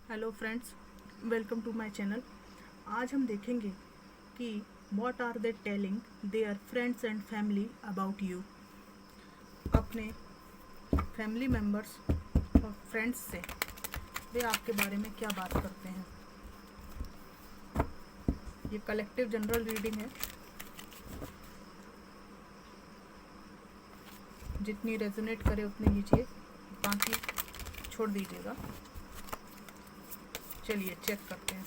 Hello friends, welcome to my channel. आज हम देखेंगे कि what are they telling their friends and family about you. अपने family members और फ्रेंड्स से वे आपके बारे में क्या बात करते हैं। ये कलेक्टिव जनरल रीडिंग है, जितनी रेजोनेट करे उतनी लीजिए, बाकी छोड़ दीजिएगा। चलिए चेक करते हैं।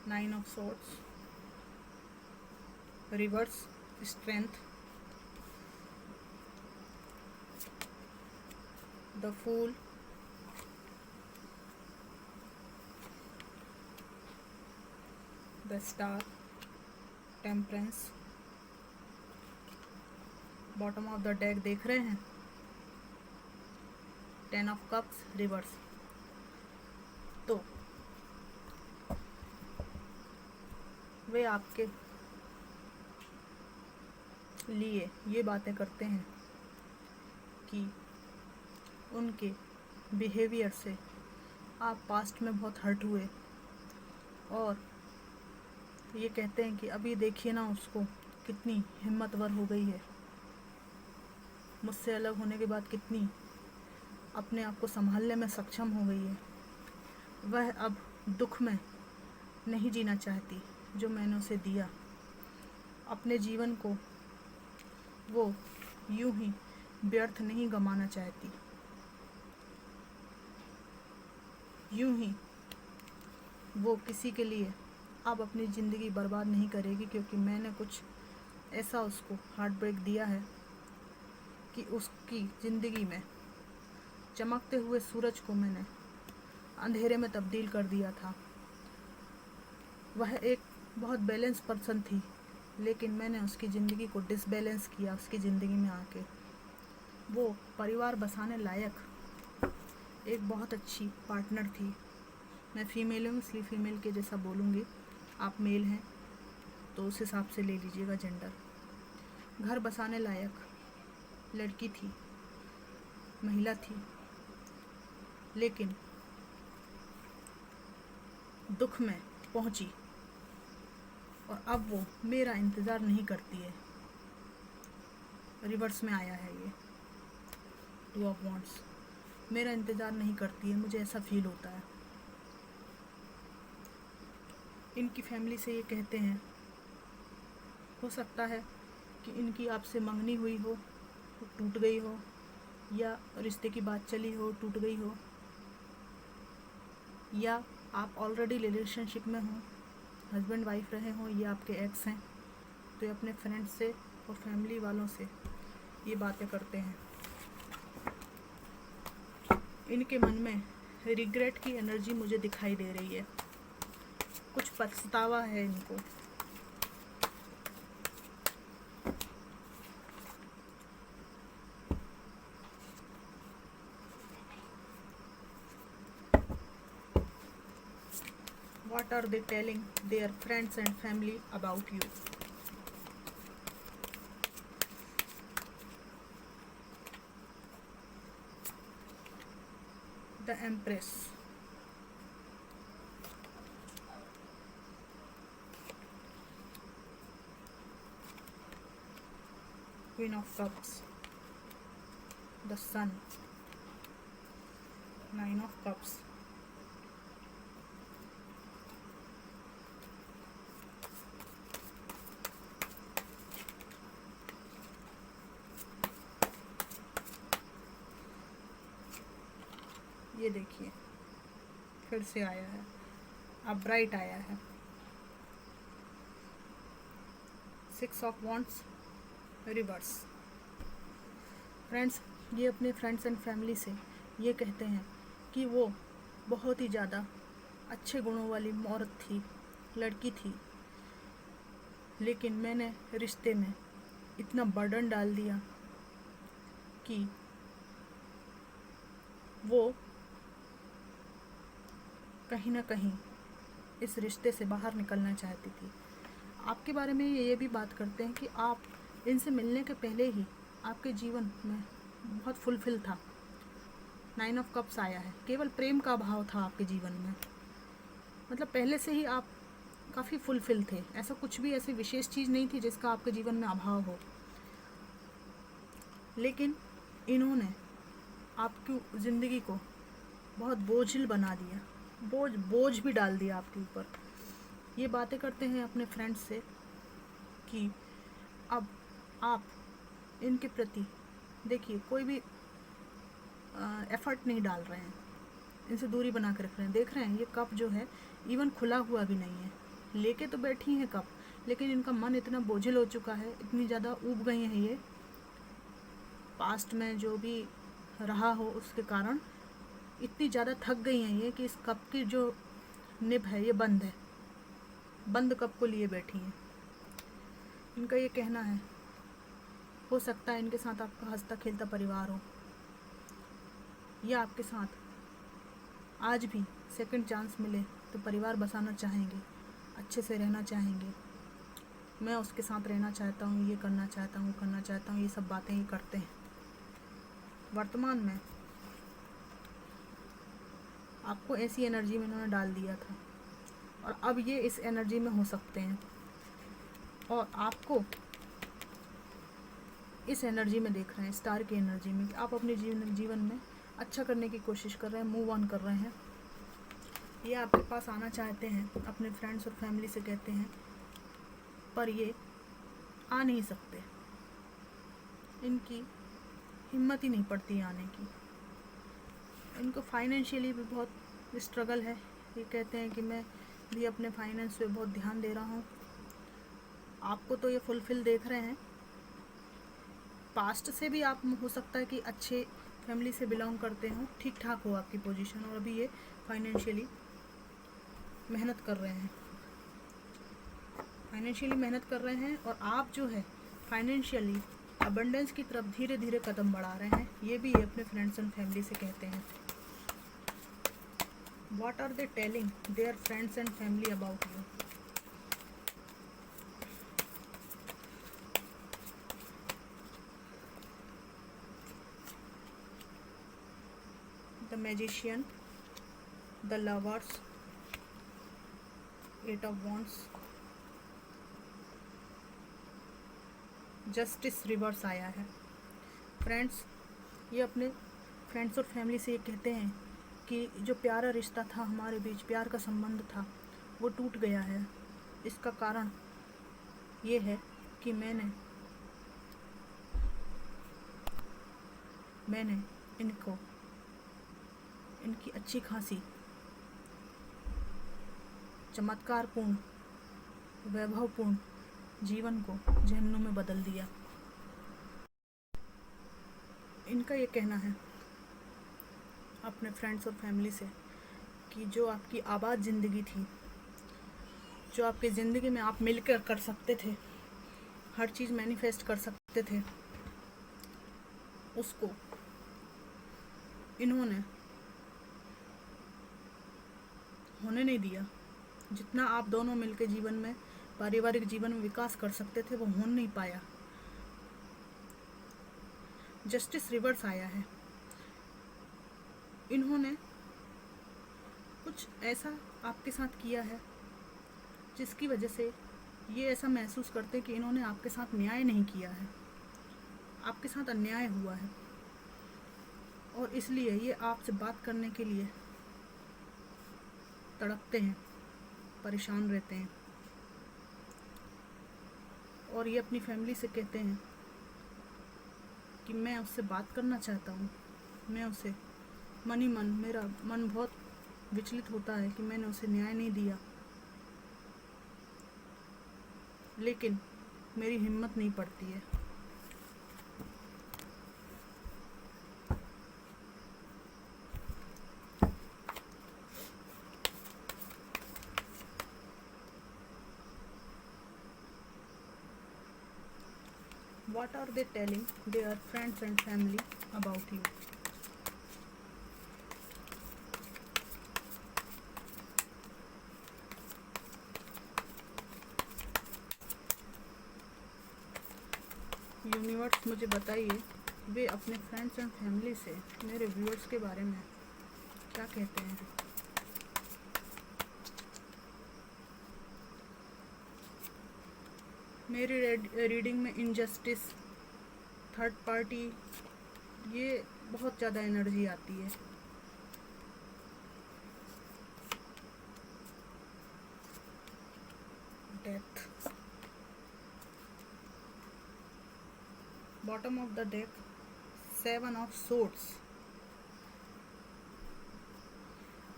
Nine of swords, reverse, strength, the fool, the star, temperance. Bottom of the deck देख रहे हैं, टेन ऑफ कप्स, रिवर्स। तो वे आपके लिए ये बातें करते हैं कि उनके बिहेवियर से आप पास्ट में बहुत हर्ट हुए, और ये कहते हैं कि अभी देखिए ना उसको, कितनी हिम्मतवर हो गई है, मुझसे अलग होने के बाद कितनी अपने आप को संभालने में सक्षम हो गई है। वह अब दुख में नहीं जीना चाहती जो मैंने उसे दिया। अपने जीवन को वो यूं ही व्यर्थ नहीं गंवाना चाहती, यूं ही वो किसी के लिए अब अपनी ज़िंदगी बर्बाद नहीं करेगी, क्योंकि मैंने कुछ ऐसा उसको हार्ट ब्रेक दिया है कि उसकी ज़िंदगी में चमकते हुए सूरज को मैंने अंधेरे में तब्दील कर दिया था। वह एक बहुत बैलेंस पर्सन थी, लेकिन मैंने उसकी ज़िंदगी को डिसबैलेंस किया। उसकी ज़िंदगी में आके वो परिवार बसाने लायक एक बहुत अच्छी पार्टनर थी। मैं फ़ीमेल हूँ, इसलिए फ़ीमेल के जैसा बोलूँगी। आप मेल हैं तो उस हिसाब से ले लीजिएगा जेंडर। घर बसाने लायक लड़की थी, महिला थी, लेकिन दुख में पहुंची, और अब वो मेरा इंतज़ार नहीं करती है। रिवर्स में आया है ये टू ऑफ वॉन्ड्स। मेरा इंतज़ार नहीं करती है, मुझे ऐसा फील होता है। इनकी फैमिली से ये कहते हैं, हो सकता है कि इनकी आपसे मंगनी हुई हो, टूट गई हो, या रिश्ते की बात चली हो, टूट गई हो, या आप ऑलरेडी रिलेशनशिप में हो, हस्बैंड वाइफ रहे हों, या आपके एक्स हैं, तो ये अपने फ्रेंड्स से और फैमिली वालों से ये बातें करते हैं। इनके मन में रिग्रेट की एनर्जी मुझे दिखाई दे रही है, कुछ पछतावा है इनको। What are they telling their friends and family about you? The Empress, Queen of Cups, the Sun, Nine of Cups, ये देखिए फिर से आया है, अब ब्राइट आया है। Six of wands, reverse. Friends, ये अपने फ्रेंड्स एंड फैमिली से ये कहते हैं कि वो बहुत ही ज़्यादा अच्छे गुणों वाली औरत थी, लड़की थी, लेकिन मैंने रिश्ते में इतना बर्डन डाल दिया कि वो कहीं ना कहीं इस रिश्ते से बाहर निकलना चाहती थी। आपके बारे में ये भी बात करते हैं कि आप इनसे मिलने के पहले ही आपके जीवन में बहुत फुलफिल था। 9 ऑफ कप्स आया है, केवल प्रेम का अभाव था आपके जीवन में। मतलब पहले से ही आप काफ़ी फुलफिल थे, ऐसा कुछ भी ऐसी विशेष चीज़ नहीं थी जिसका आपके जीवन में अभाव हो। लेकिन इन्होंने आपकी ज़िंदगी को बहुत बोझिल बना दिया, बोझ भी डाल दिया आपके ऊपर। ये बातें करते हैं अपने फ्रेंड्स से कि अब आप इनके प्रति देखिए कोई भी एफर्ट नहीं डाल रहे हैं, इनसे दूरी बना के रख रहे हैं। देख रहे हैं ये कप जो है इवन खुला हुआ भी नहीं है, लेके तो बैठी हैं कप, लेकिन इनका मन इतना बोझिल हो चुका है, इतनी ज़्यादा ऊब गई हैं ये, पास्ट में जो भी रहा हो उसके कारण इतनी ज़्यादा थक गई हैं ये कि इस कप की जो निब है ये बंद है, बंद कप को लिए बैठी हैं। इनका ये कहना है हो सकता है इनके साथ आपका हंसता खेलता परिवार हो, या आपके साथ आज भी सेकंड चांस मिले तो परिवार बसाना चाहेंगे, अच्छे से रहना चाहेंगे। मैं उसके साथ रहना चाहता हूँ, ये करना चाहता हूँ, करना चाहता हूँ, ये सब बातें ही करते हैं। वर्तमान में आपको ऐसी एनर्जी में इन्होंने डाल दिया था और अब ये इस एनर्जी में हो सकते हैं और आपको इस एनर्जी में देख रहे हैं, स्टार की एनर्जी में, कि आप अपने जीवन में अच्छा करने की कोशिश कर रहे हैं, मूव ऑन कर रहे हैं। ये आपके पास आना चाहते हैं, अपने फ्रेंड्स और फैमिली से कहते हैं, पर ये आ नहीं सकते, इनकी हिम्मत ही नहीं पड़ती आने की। इनको फाइनेंशियली भी बहुत स्ट्रगल है। ये कहते हैं कि मैं भी अपने फाइनेंस पे बहुत ध्यान दे रहा हूँ। आपको तो ये फुलफिल देख रहे हैं, पास्ट से भी आप हो सकता है कि अच्छे फैमिली से बिलोंग करते हो, ठीक ठाक हो आपकी पोजीशन, और अभी ये फाइनेंशियली मेहनत कर रहे हैं, फाइनेंशियली मेहनत कर रहे हैं, और आप जो है फाइनेंशियली अबंडेंस की तरफ धीरे धीरे कदम बढ़ा रहे हैं। ये भी ये अपने फ्रेंड्स एंड फैमिली से कहते हैं। What are they telling their friends and family about you? The Magician, the Lovers, 8 of Wands, justice reverse आया है। फ्रेंड्स, ये अपने फ्रेंड्स और फैमिली से ये कहते हैं कि जो प्यारा रिश्ता था हमारे बीच, प्यार का संबंध था, वो टूट गया है। इसका कारण ये है कि मैंने इनको इनकी अच्छी खासी चमत्कारपूर्ण वैभवपूर्ण जीवन को जहन्नुम में बदल दिया। इनका ये कहना है अपने फ्रेंड्स और फैमिली से कि जो आपकी आबाद ज़िंदगी थी, जो आपकी ज़िंदगी में आप मिलकर कर सकते थे, हर चीज़ मैनिफेस्ट कर सकते थे, उसको इन्होंने होने नहीं दिया। जितना आप दोनों मिलकर जीवन में, पारिवारिक जीवन में विकास कर सकते थे, वो हो नहीं पाया। जस्टिस रिवर्स आया है। इन्होंने कुछ ऐसा आपके साथ किया है जिसकी वजह से ये ऐसा महसूस करते कि इन्होंने आपके साथ न्याय नहीं किया है, आपके साथ अन्याय हुआ है, और इसलिए ये आपसे बात करने के लिए तड़पते हैं, परेशान रहते हैं, और ये अपनी फैमिली से कहते हैं कि मैं उससे बात करना चाहता हूँ, मैं उसे मन ही मन, मेरा मन बहुत विचलित होता है कि मैंने उसे न्याय नहीं दिया, लेकिन मेरी हिम्मत नहीं पड़ती है। What are they telling their friends and family about you? Universe मुझे बताइए वे अपने फ्रेंड्स एंड फैमिली से मेरे व्यूअर्स के बारे में क्या कहते हैं। मेरी रीडिंग में इनजस्टिस, थर्ड पार्टी, ये बहुत ज़्यादा एनर्जी आती है। Death, bottom of the deck, 7 of swords.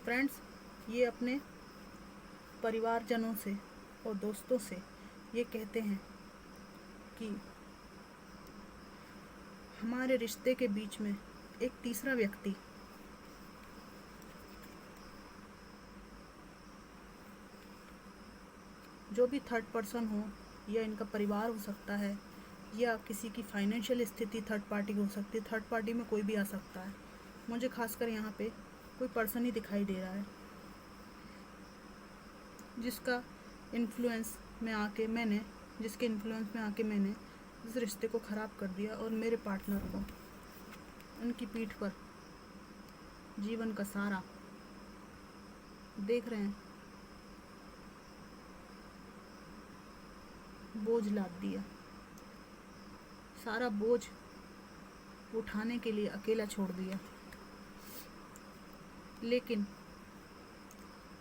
Friends, ये अपने परिवारजनों से और दोस्तों से ये कहते हैं कि हमारे रिश्ते के बीच में एक तीसरा व्यक्ति जो भी थर्ड पर्सन हो, या इनका परिवार हो सकता है, या किसी की फाइनेंशियल स्थिति थर्ड पार्टी हो सकती है। थर्ड पार्टी में कोई भी आ सकता है। मुझे खासकर यहाँ पे कोई पर्सन ही दिखाई दे रहा है जिसके इन्फ्लुएंस में आके मैंने इस रिश्ते को ख़राब कर दिया और मेरे पार्टनर को उनकी पीठ पर जीवन का सारा, देख रहे हैं, बोझ लाद दिया। सारा बोझ उठाने के लिए अकेला छोड़ दिया। लेकिन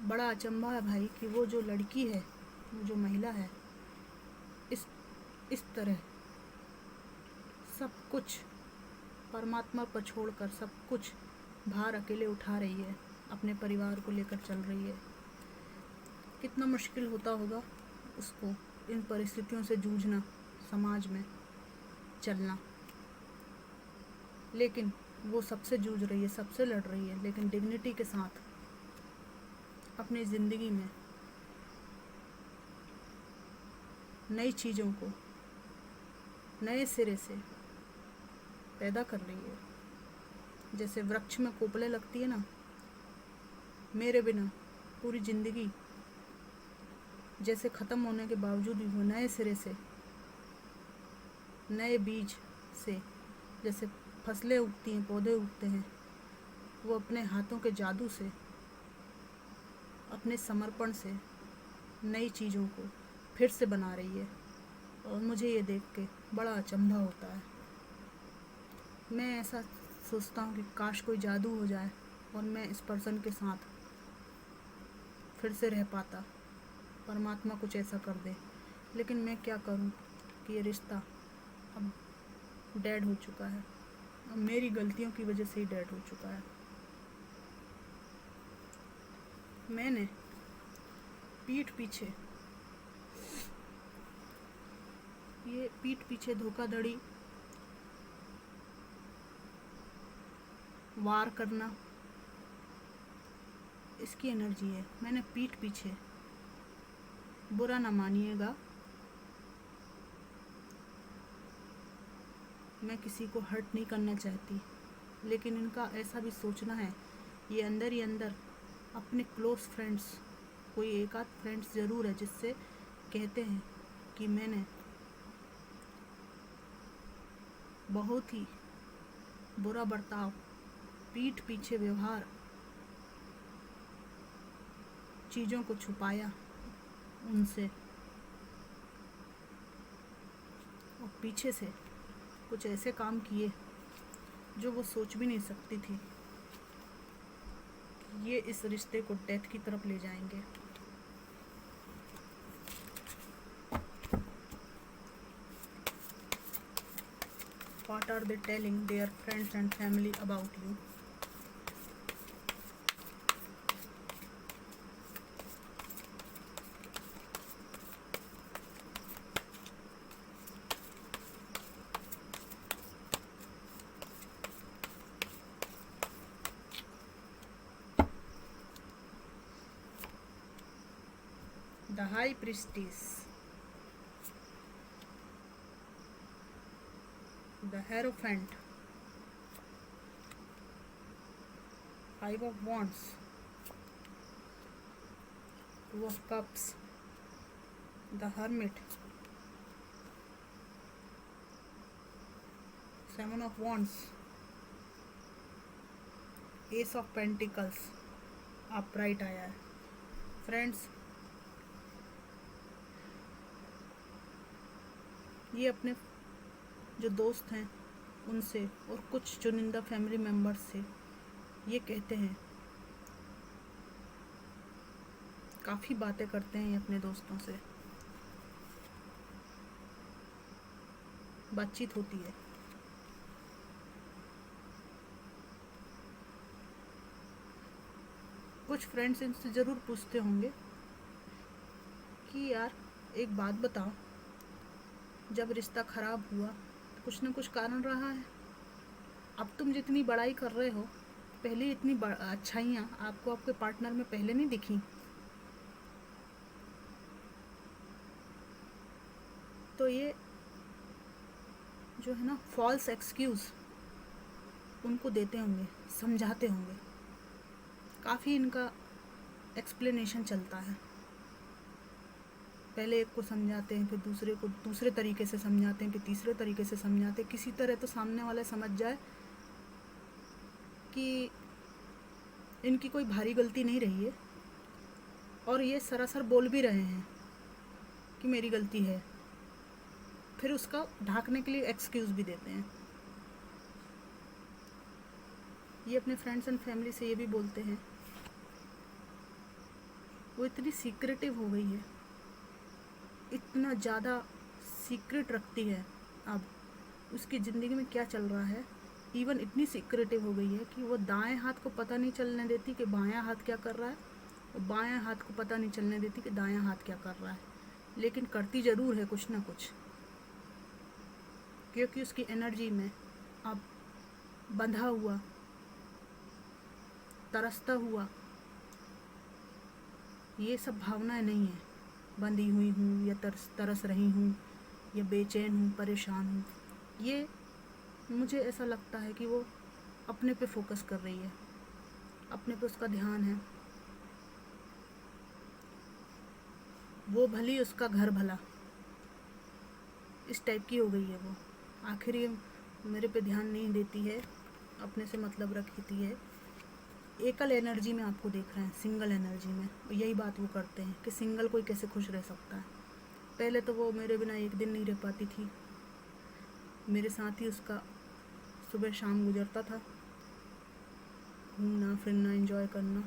बड़ा अचंभा है भाई कि वो जो लड़की है, वो जो महिला है, इस तरह सब कुछ परमात्मा पर छोड़कर सब कुछ भार अकेले उठा रही है, अपने परिवार को लेकर चल रही है। कितना मुश्किल होता होगा उसको इन परिस्थितियों से जूझना, समाज में चलना। लेकिन वो सबसे जूझ रही है, सबसे लड़ रही है, लेकिन डिग्निटी के साथ अपनी ज़िंदगी में नई चीज़ों को नए सिरे से पैदा कर रही है। जैसे वृक्ष में कोपलें लगती है ना, मेरे बिना पूरी ज़िंदगी जैसे ख़त्म होने के बावजूद भी वो नए सिरे से, नए बीज से जैसे फसलें उगती हैं, पौधे उगते हैं, वो अपने हाथों के जादू से, अपने समर्पण से नई चीज़ों को फिर से बना रही है। और मुझे ये देख के बड़ा अचंभा होता है। मैं ऐसा सोचता हूँ कि काश कोई जादू हो जाए और मैं इस पर्सन के साथ फिर से रह पाता, परमात्मा कुछ ऐसा कर दे। लेकिन मैं क्या करूँ कि ये रिश्ता अब डेड हो चुका है, अब मेरी गलतियों की वजह से ही डेड हो चुका है। मैंने पीठ पीछे धोखाधड़ी, वार करना, इसकी एनर्जी है। मैंने पीठ पीछे, बुरा ना मानिएगा, मैं किसी को हर्ट नहीं करना चाहती, लेकिन इनका ऐसा भी सोचना है, ये अंदर ही अंदर अपने क्लोज फ्रेंड्स, कोई एक आध फ्रेंड्स ज़रूर है जिससे कहते हैं कि मैंने बहुत ही बुरा बर्ताव, पीठ पीछे व्यवहार, चीज़ों को छुपाया उनसे और पीछे से कुछ ऐसे काम किए जो वो सोच भी नहीं सकती थी कि ये इस रिश्ते को डेथ की तरफ ले जाएंगे। What are they telling their friends and family about you? The High Priestess, the Hierophant, 5 of Wands, 2 of Cups, the Hermit, seven of wands, S of pentacles, upright आया है। फ्रेंड्स, ये अपने जो दोस्त हैं उनसे और कुछ चुनिंदा फैमिली मेम्बर्स से ये कहते हैं, काफ़ी बातें करते हैं ये अपने दोस्तों से, बातचीत होती है। कुछ फ्रेंड्स इनसे ज़रूर पूछते होंगे कि यार एक बात बताओ, जब रिश्ता ख़राब हुआ तो कुछ ना कुछ कारण रहा है। अब तुम जितनी बड़ाई कर रहे हो, पहले इतनी अच्छाइयाँ आपको आपके पार्टनर में पहले नहीं दिखी। तो ये जो है ना फॉल्स एक्सक्यूज़ उनको देते होंगे, समझाते होंगे, काफ़ी इनका एक्सप्लेनेशन चलता है। पहले एक को समझाते हैं, फिर दूसरे को दूसरे तरीके से समझाते हैं, फिर तीसरे तरीके से समझाते हैं, किसी तरह तो सामने वाला समझ जाए कि इनकी कोई भारी गलती नहीं रही है, और ये सरासर बोल भी रहे हैं कि मेरी गलती है, फिर उसका ढांकने के लिए एक्सक्यूज़ भी देते हैं। ये अपने फ्रेंड्स एंड फैमिली से ये भी बोलते हैं, वो इतनी सीक्रेटिव हो गई है, इतना ज़्यादा सीक्रेट रखती है, अब उसकी ज़िंदगी में क्या चल रहा है, इवन इतनी सीक्रेटिव हो गई है कि वो दाएं हाथ को पता नहीं चलने देती कि बायां हाथ क्या कर रहा है, और बायां हाथ को पता नहीं चलने देती कि दायां हाथ क्या कर रहा है, लेकिन करती ज़रूर है कुछ ना कुछ, क्योंकि उसकी एनर्जी में अब बंधा हुआ, तरसता हुआ ये सब भावनाएं नहीं है। बंधी हुई हूँ, या तरस रही हूँ, या बेचैन हूँ, परेशान हूँ, ये मुझे ऐसा लगता है कि वो अपने पे फोकस कर रही है, अपने पे उसका ध्यान है, वो भली उसका घर भला, इस टाइप की हो गई है वो। आखिर ये मेरे पे ध्यान नहीं देती है, अपने से मतलब रखती है। एकल एनर्जी में आपको देख रहे हैं, सिंगल एनर्जी में, और यही बात वो करते हैं कि सिंगल कोई कैसे खुश रह सकता है। पहले तो वो मेरे बिना एक दिन नहीं रह पाती थी, मेरे साथ ही उसका सुबह शाम गुजरता था, घूमना फिरना, एंजॉय करना।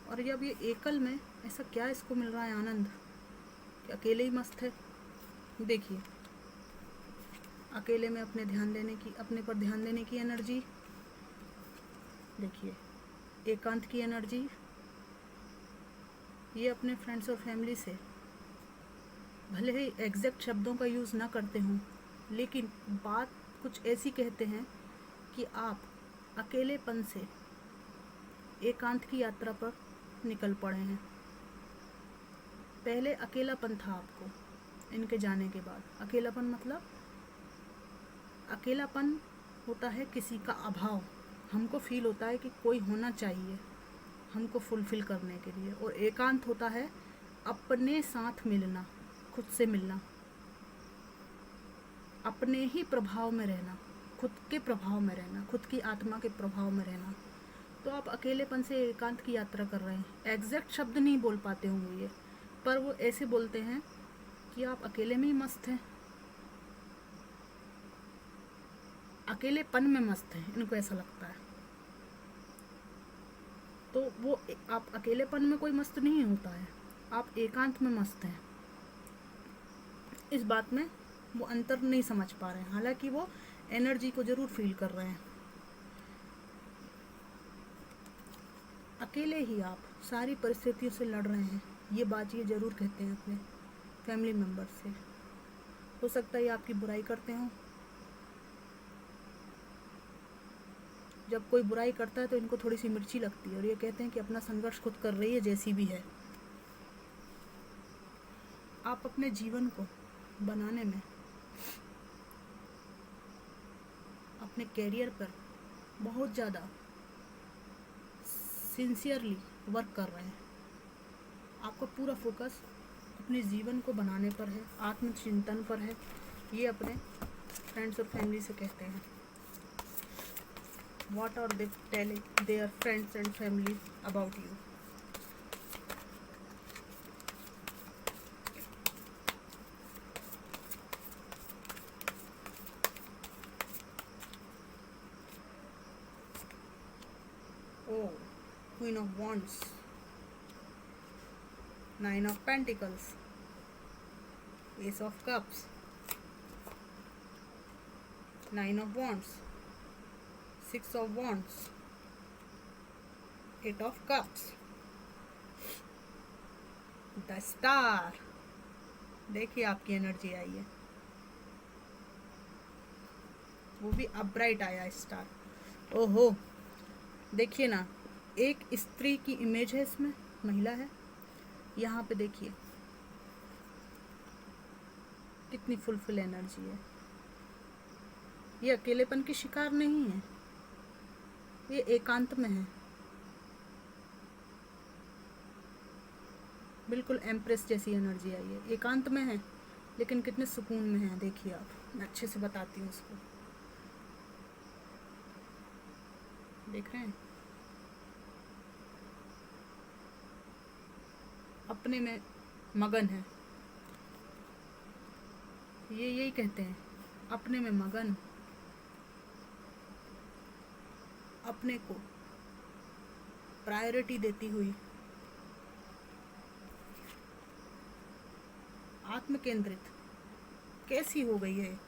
और जब ये एकल में ऐसा क्या इसको मिल रहा है आनंद कि अकेले ही मस्त है। देखिए, अकेले में अपने पर ध्यान देने की एनर्जी, देखिए एकांत की एनर्जी, ये अपने फ्रेंड्स और फैमिली से भले ही एग्जैक्ट शब्दों का यूज़ ना करते हों, लेकिन बात कुछ ऐसी कहते हैं कि आप अकेलेपन से एकांत की यात्रा पर निकल पड़े हैं। पहले अकेलापन था आपको, इनके जाने के बाद अकेलापन मतलब, अकेलापन होता है किसी का अभाव, हमको फील होता है कि कोई होना चाहिए हमको फुलफिल करने के लिए, और एकांत होता है अपने साथ मिलना, खुद से मिलना, अपने ही प्रभाव में रहना, खुद के प्रभाव में रहना, खुद की आत्मा के प्रभाव में रहना। तो आप अकेलेपन से एकांत की यात्रा कर रहे हैं। एग्जैक्ट शब्द नहीं बोल पाते होंगे ये, पर वो ऐसे बोलते हैं कि आप अकेले में ही मस्त हैं, अकेलेपन में मस्त हैं, इनको ऐसा लगता है। तो वो आप अकेलेपन में कोई मस्त नहीं होता है, आप एकांत में मस्त हैं। इस बात में वो अंतर नहीं समझ पा रहे हैं, हालांकि वो एनर्जी को ज़रूर फील कर रहे हैं। अकेले ही आप सारी परिस्थितियों से लड़ रहे हैं, ये बात ये ज़रूर कहते हैं अपने फैमिली मेम्बर से। हो सकता है ये आपकी बुराई करते हों, जब कोई बुराई करता है तो इनको थोड़ी सी मिर्ची लगती है, और ये कहते हैं कि अपना संघर्ष खुद कर रही है जैसी भी है। आप अपने जीवन को बनाने में, अपने कैरियर पर बहुत ज़्यादा सिंसियरली वर्क कर रहे हैं। आपका पूरा फोकस अपने जीवन को बनाने पर है, आत्मचिंतन पर है, ये अपने फ्रेंड्स और फैमिली से कहते हैं। What are they telling their friends and family about you? Oh, Queen of Wands, Nine of Pentacles, Ace of Cups, Nine of Wands, Six of Wands, Eight of Cups, the star. देखिए आपकी energy आई है, वो भी upright आया star. ओहो, देखिए ना, एक स्त्री की इमेज है इसमें, महिला है। यहाँ पे देखिए कितनी फुलफिल एनर्जी है। ये अकेलेपन की शिकार नहीं है, ये एकांत में है, बिल्कुल एम्प्रेस जैसी एनर्जी आई है। एकांत में है लेकिन कितने सुकून में है, देखिए आप। मैं अच्छे से बताती हूँ इसको, देख रहे हैं, अपने में मगन है। ये यही कहते हैं, अपने में मगन, अपने को प्रायोरिटी देती हुई, आत्म केंद्रित कैसी हो गई है।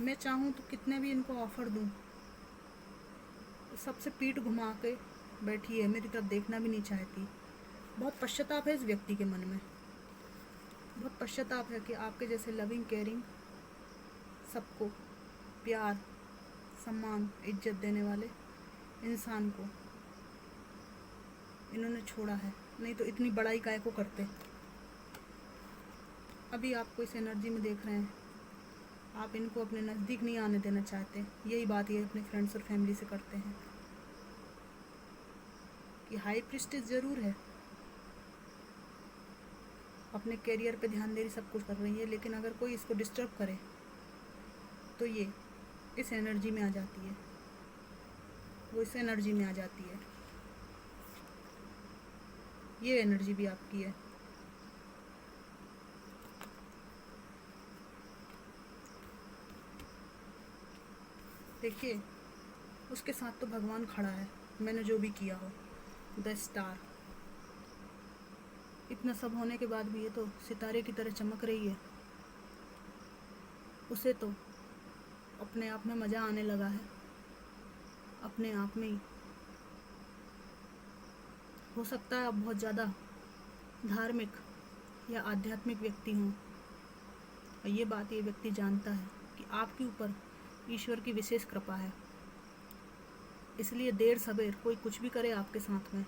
मैं चाहूँ तो कितने भी इनको ऑफर दूँ, सबसे पीठ घुमा के बैठी है, मेरी तरफ देखना भी नहीं चाहती। बहुत पश्चाताप है इस व्यक्ति के मन में, बहुत पश्चाताप है कि आपके जैसे लविंग केयरिंग, सबको प्यार सम्मान इज्जत देने वाले इंसान को इन्होंने छोड़ा है। नहीं तो इतनी बड़ाई काय को करते। अभी आपको इस एनर्जी में देख रहे हैं, आप इनको अपने नज़दीक नहीं आने देना चाहते। यही बात ये अपने फ्रेंड्स और फैमिली से करते हैं कि हाई प्रिस्टेस ज़रूर है, अपने करियर पे ध्यान दे रही, सब कुछ कर रही है, लेकिन अगर कोई इसको डिस्टर्ब करे तो ये इस एनर्जी में आ जाती है, वो इस एनर्जी में आ जाती है। ये एनर्जी भी आपकी है। देखिए, उसके साथ तो भगवान खड़ा है, मैंने जो भी किया हो, द स्टार। इतना सब होने के बाद भी ये तो सितारे की तरह चमक रही है। उसे तो अपने आप में मज़ा आने लगा है, अपने आप में ही। हो सकता है आप बहुत ज़्यादा धार्मिक या आध्यात्मिक व्यक्ति हों, और ये बात ये व्यक्ति जानता है कि आपके ऊपर ईश्वर की विशेष कृपा है। इसलिए देर सवेर कोई कुछ भी करे आपके साथ में,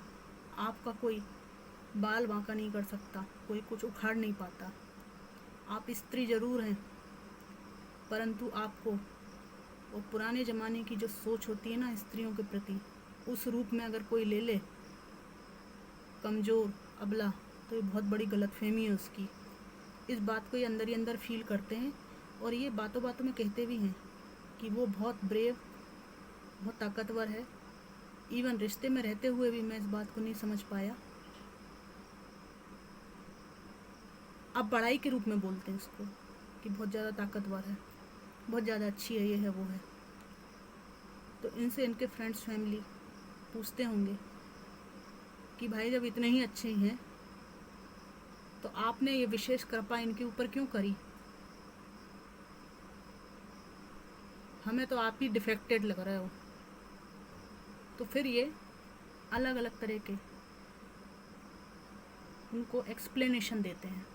आपका कोई बाल बांका नहीं कर सकता, कोई कुछ उखाड़ नहीं पाता। आप स्त्री ज़रूर हैं, परंतु आपको वो पुराने ज़माने की जो सोच होती है ना स्त्रियों के प्रति, उस रूप में अगर कोई ले ले कमज़ोर अबला, तो ये बहुत बड़ी गलतफहमी है उसकी। इस बात को ये अंदर ही अंदर फील करते हैं, और ये बातों बातों में कहते भी हैं कि वो बहुत ब्रेव, बहुत ताकतवर है। इवन रिश्ते में रहते हुए भी मैं इस बात को नहीं समझ पाया। अब बड़ाई के रूप में बोलते हैं इसको कि बहुत ज़्यादा ताकतवर है, बहुत ज़्यादा अच्छी है, ये है वो है। तो इनसे इनके फ्रेंड्स फैमिली पूछते होंगे कि भाई जब इतने ही अच्छे ही हैं तो आपने ये विशेष कृपा इनके ऊपर क्यों करी? हमें तो आप ही डिफेक्टेड लग रहे हो। तो फिर ये अलग अलग तरह के उनको एक्सप्लेनेशन देते हैं।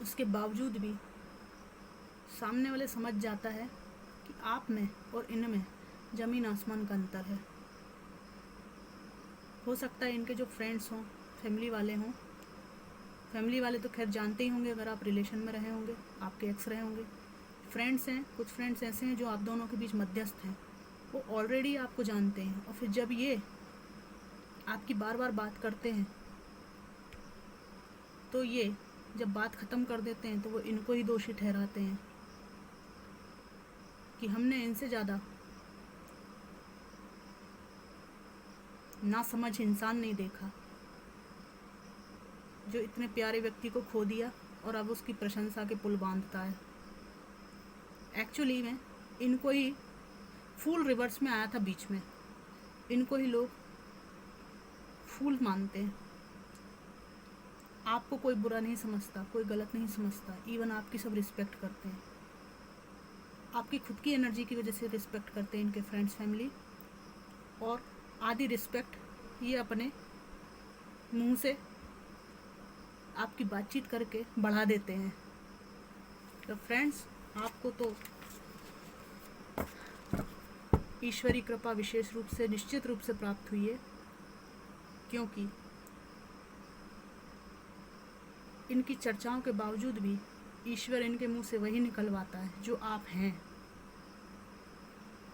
उसके बावजूद भी सामने वाले समझ जाता है कि आप में और इनमें ज़मीन आसमान का अंतर है। हो सकता है इनके जो फ्रेंड्स हों, फैमिली वाले हों, फैमिली वाले तो खैर जानते ही होंगे अगर आप रिलेशन में रहे होंगे, आपके एक्स रहे होंगे। फ्रेंड्स हैं, कुछ फ्रेंड्स ऐसे हैं जो आप दोनों के बीच मध्यस्थ हैं, वो ऑलरेडी आपको जानते हैं, और फिर जब ये आपकी बार बार बात करते हैं तो ये जब बात ख़त्म कर देते हैं तो वो इनको ही दोषी ठहराते हैं कि हमने इनसे ज़्यादा ना समझ इंसान नहीं देखा, जो इतने प्यारे व्यक्ति को खो दिया और अब उसकी प्रशंसा के पुल बांधता है। एक्चुअली में इनको ही फूल रिवर्स में आया था बीच में, इनको ही लोग फूल मानते हैं। आपको कोई बुरा नहीं समझता, कोई गलत नहीं समझता, इवन आपकी सब रिस्पेक्ट करते हैं। आपकी खुद की एनर्जी की वजह से रिस्पेक्ट करते हैं इनके फ्रेंड्स, फैमिली, और आधी रिस्पेक्ट ये अपने मुंह से आपकी बातचीत करके बढ़ा देते हैं। तो फ्रेंड्स, आपको तो ईश्वरी कृपा विशेष रूप से निश्चित रूप से प्राप्त हुई है, क्योंकि इनकी चर्चाओं के बावजूद भी ईश्वर इनके मुंह से वही निकलवाता है जो आप हैं।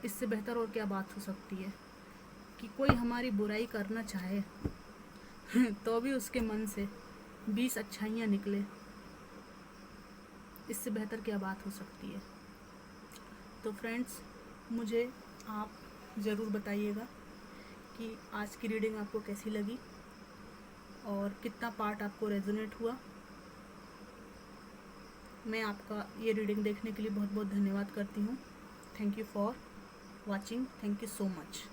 इससे बेहतर और क्या बात हो सकती है कि कोई हमारी बुराई करना चाहे तो भी उसके मन से 20 अच्छाइयाँ निकले। इससे बेहतर क्या बात हो सकती है। तो फ्रेंड्स, मुझे आप ज़रूर बताइएगा कि आज की रीडिंग आपको कैसी लगी और कितना पार्ट आपको रेजोनेट हुआ। मैं आपका ये रीडिंग देखने के लिए बहुत बहुत धन्यवाद करती हूँ। Thank you for watching. Thank you so much.